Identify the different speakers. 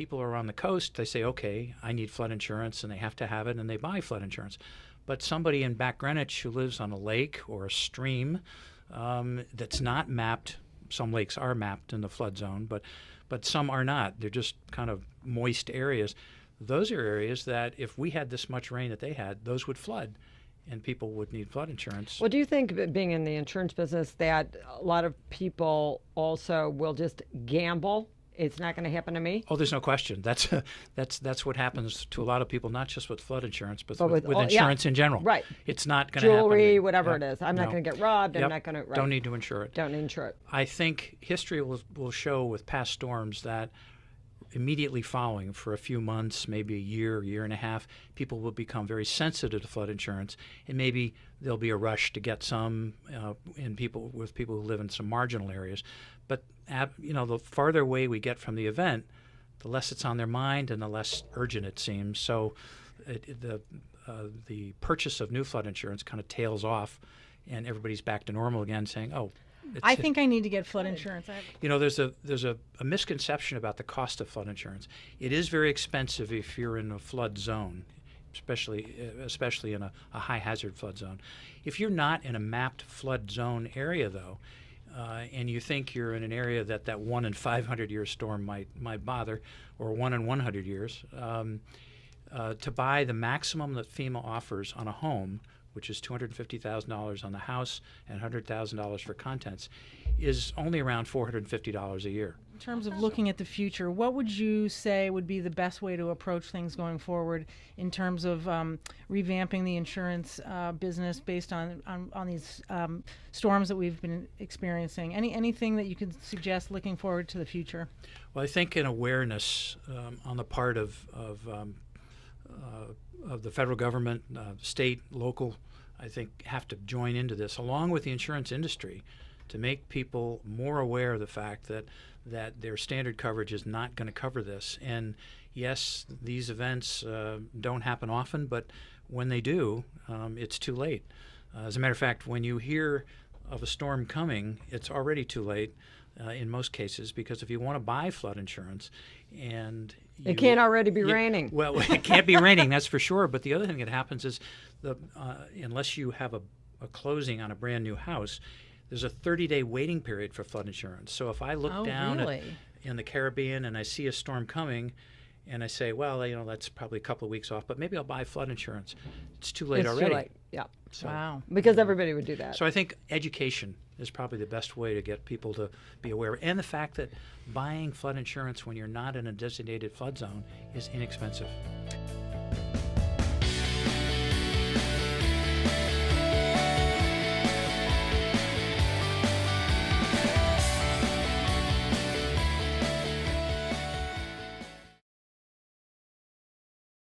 Speaker 1: people are on the coast, they say, okay, I need flood insurance, and they have to have it, and they buy flood insurance. But somebody in back Greenwich who lives on a lake or a stream that's not mapped, some lakes are mapped in the flood zone, but some are not. They're just kind of moist areas. Those are areas that if we had this much rain that they had, those would flood, and people would need flood insurance.
Speaker 2: Well, do you think that being in the insurance business that a lot of people also will just gamble? It's not going to happen to me?
Speaker 1: Oh, there's no question. That's what happens to a lot of people, not just with flood insurance, but with
Speaker 2: all-
Speaker 1: insurance in general.
Speaker 2: Right.
Speaker 1: It's not going to happen to me.
Speaker 2: Jewelry, whatever
Speaker 1: Yeah.
Speaker 2: it is. I'm not
Speaker 1: No.
Speaker 2: going to get robbed. I'm
Speaker 1: Yep.
Speaker 2: not going to. Right.
Speaker 1: Don't need to insure it.
Speaker 2: Don't insure it.
Speaker 1: I think history will show with past storms that immediately following, for a few months, maybe a year and a half, people will become very sensitive to flood insurance, and maybe there'll be a rush to get some in people who live in some marginal areas. But the farther away we get from the event, the less it's on their mind and the less urgent it seems. So the purchase of new flood insurance kind of tails off, and everybody's back to normal again, saying, "Oh."
Speaker 3: I think I need to get flood insurance.
Speaker 1: There's a misconception about the cost of flood insurance. It is very expensive if you're in a flood zone, especially in a high hazard flood zone. If you're not in a mapped flood zone area, though, and you think you're in an area that 1 in 500 year storm might bother, or 1 in 100 years, to buy the maximum that FEMA offers on a home, which is $250,000 on the house and $100,000 for contents, is only around $450 a year.
Speaker 3: In terms of looking at the future, what would you say would be the best way to approach things going forward in terms of revamping the insurance business based on these storms that we've been experiencing? Anything that you could suggest looking forward to the future?
Speaker 1: Well, I think an awareness on the part of the federal government, state, local, I think have to join into this, along with the insurance industry, to make people more aware of the fact that their standard coverage is not going to cover this. And yes, these events don't happen often, but when they do, it's too late. As a matter of fact, when you hear of a storm coming, it's already too late in most cases, because if you want to buy flood insurance and
Speaker 2: It can't already be raining.
Speaker 1: Well, it can't be raining, that's for sure. But the other thing that happens is, unless you have a closing on a brand new house, there's a 30-day waiting period for flood insurance. So if I look down in the Caribbean and I see a storm coming, and I say, well, that's probably a couple of weeks off, but maybe I'll buy flood insurance. It's too late already.
Speaker 2: Too late. Yeah.
Speaker 1: So,
Speaker 3: wow.
Speaker 2: Because everybody would do that.
Speaker 1: So I think education is probably the best way to get people to be aware. And the fact that buying flood insurance when you're not in a designated flood zone is inexpensive.